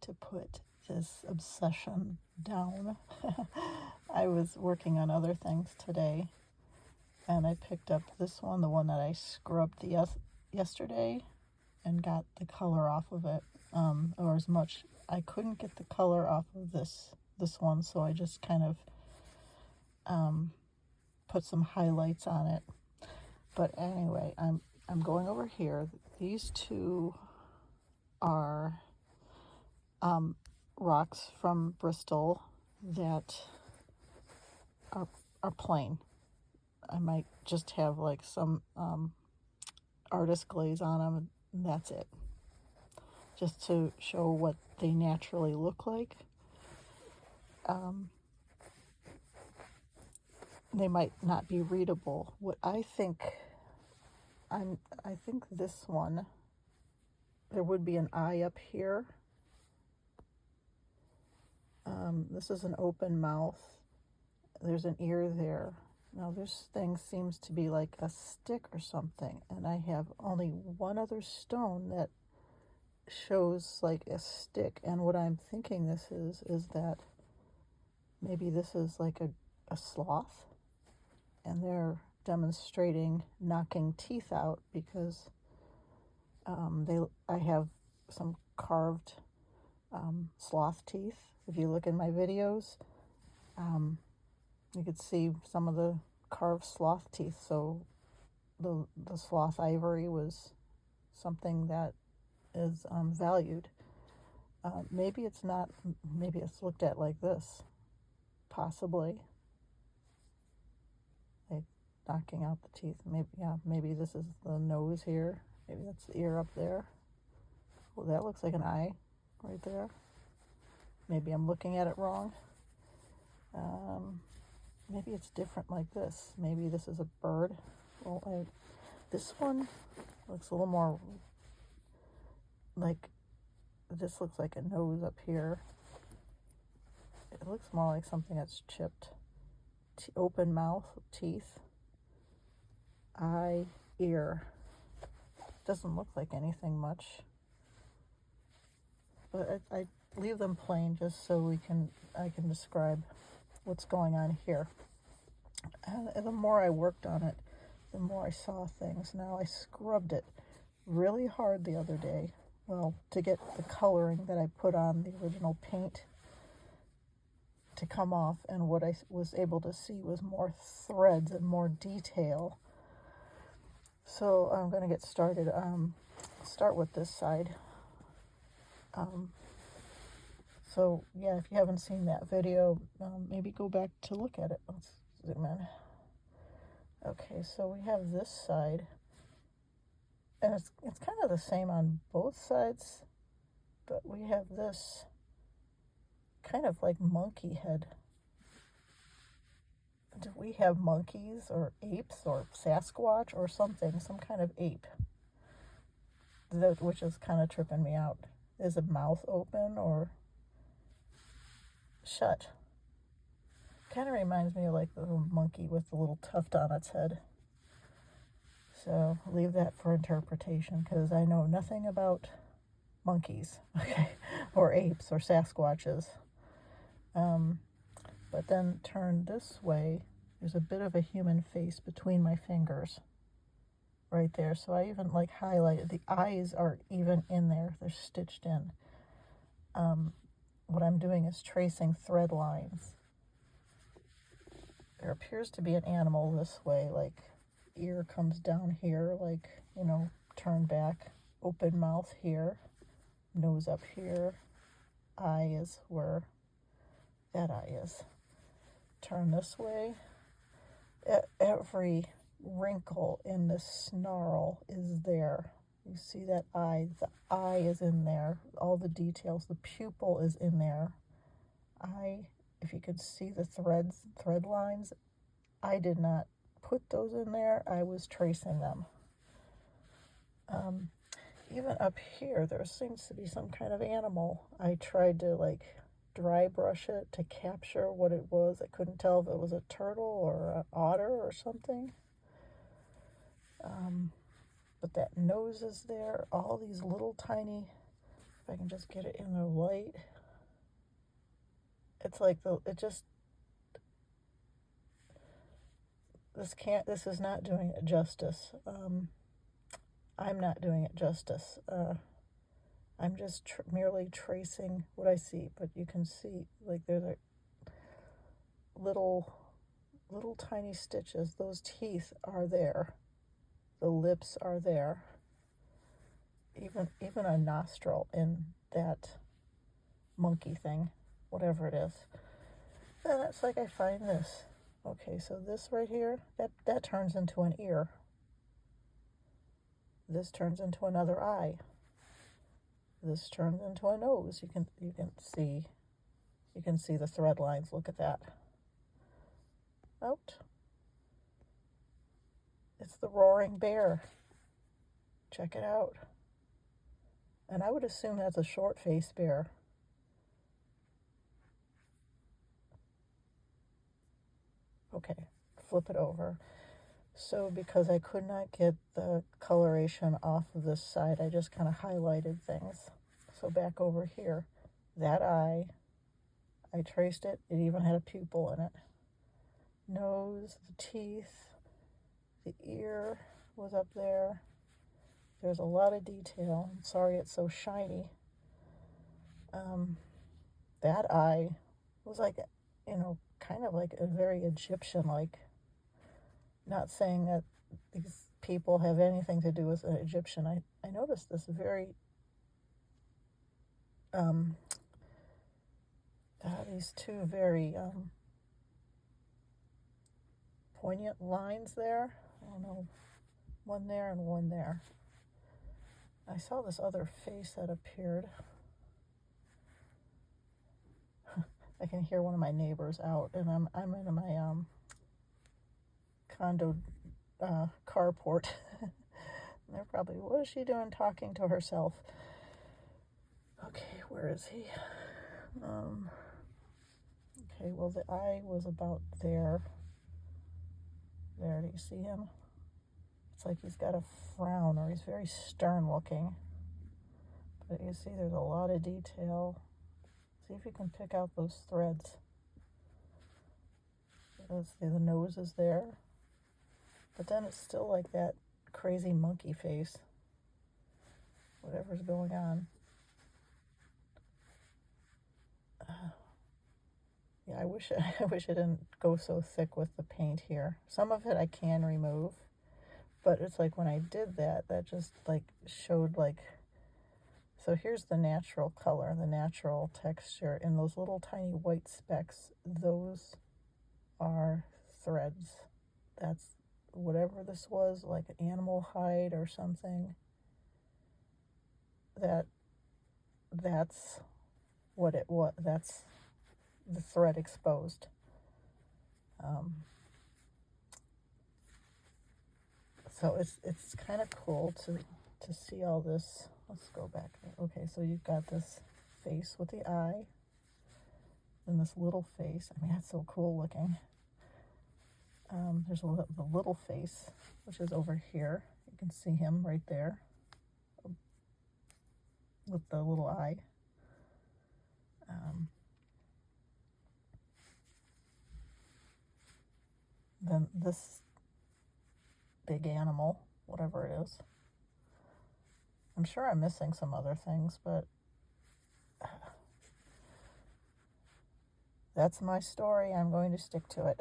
to put this obsession down. I was working on other things today, and I picked up this one, the one that I scrubbed yesterday, and got the color off of it, or as much. I couldn't get the color off of this one, so I just kind of put some highlights on it. But anyway, I'm going over here. These two are rocks from Bristol that are plain. I might just have like some artist glaze on them, and that's it. Just to show what they naturally look like. They might not be readable. What I think this one, there would be an eye up here. This is an open mouth. There's an ear there. Now this thing seems to be like a stick or something, and I have only one other stone that shows like a stick, and what I'm thinking this is that maybe this is like a sloth, and they're demonstrating knocking teeth out because I have some carved sloth teeth. If you look in my videos, you could see some of the carved sloth teeth. So the sloth ivory was something that is valued. Maybe it's not. Maybe it's looked at like this, possibly. Like knocking out the teeth. Maybe this is the nose here. Maybe that's the ear up there. Well, that looks like an eye right there. Maybe I'm looking at it wrong. Maybe it's different like this. Maybe this is a bird. Well, this one looks a little more like, this looks like a nose up here. It looks more like something that's chipped. Open mouth, teeth, eye, ear. Doesn't look like anything much. But I leave them plain just so I can describe what's going on here. And the more I worked on it, the more I saw things. Now I scrubbed it really hard the other day, well, to get the coloring that I put on the original paint to come off, and what I was able to see was more threads and more detail. So I'm going to get started. Start with this side. So yeah, if you haven't seen that video, maybe go back to look at it. Let's zoom in. Okay, so we have this side, and it's kind of the same on both sides, but we have this kind of like monkey head. Do we have monkeys or apes or Sasquatch or something, some kind of ape, which is kind of tripping me out. Is a mouth open or shut? Kind of reminds me of like the little monkey with the little tuft on its head. So leave that for interpretation, because I know nothing about monkeys, okay, or apes or Sasquatches. But then turn this way, there's a bit of a human face between my fingers right there. So I even like highlighted, the eyes are even in there, they're stitched in. What I'm doing is tracing thread lines. There appears to be an animal this way, like ear comes down here, like, turn back, open mouth here, nose up here, eye is where that eye is. Turn this way. Every wrinkle in the snarl is there. You see that eye? The eye is in there. All the details. The pupil is in there. If you could see the thread lines, I did not put those in there. I was tracing them. Even up here, there seems to be some kind of animal. I tried to like dry brush it to capture what it was. I couldn't tell if it was a turtle or an otter or something. But that nose is there. All these little tiny If I can just get it in the light. It's like this is not doing it justice. I'm not doing it justice. I'm just merely tracing what I see, but you can see, like, there's a little tiny stitches. Those teeth are there. The lips are there. Even a nostril in that monkey thing, whatever it is. Then it's like I find this. Okay, so this right here, that turns into an ear. This turns into another eye. This turns into a nose. You can see the thread lines. Look at that. Out. It's the roaring bear. Check it out. And I would assume that's a short-faced bear. Okay, flip it over. So because I could not get the coloration off of this side, I just kind of highlighted things. So back over here, that eye, I traced it. It even had a pupil in it. Nose, the teeth, the ear was up there. There's a lot of detail. I'm sorry it's so shiny. That eye was like, kind of like a very Egyptian-like. Not saying that these people have anything to do with an Egyptian. I noticed this very, these two very poignant lines there. I don't know, one there and one there. I saw this other face that appeared. I can hear one of my neighbors out, and I'm in my condo carport. They're probably, what is she doing talking to herself? Okay, where is he? Okay, well, the eye was about there. There, do you see him? It's like he's got a frown, or he's very stern looking. But you see there's a lot of detail. See if you can pick out those threads. Let's see, the nose is there. But then it's still like that crazy monkey face. Whatever's going on. Yeah, I wish it didn't go so thick with the paint here. Some of it I can remove. But it's like when I did that just like showed like, so here's the natural color, the natural texture, and those little tiny white specks, those are threads. That's whatever this was, like an animal hide or something. That's what it was. That's the thread exposed. So it's kind of cool to see all this. Let's go back there. Okay, so you've got this face with the eye and this little face. I mean, that's so cool looking. There's the little face, which is over here. You can see him right there with the little eye. Then this big animal, whatever it is. I'm sure I'm missing some other things, but that's my story. I'm going to stick to it.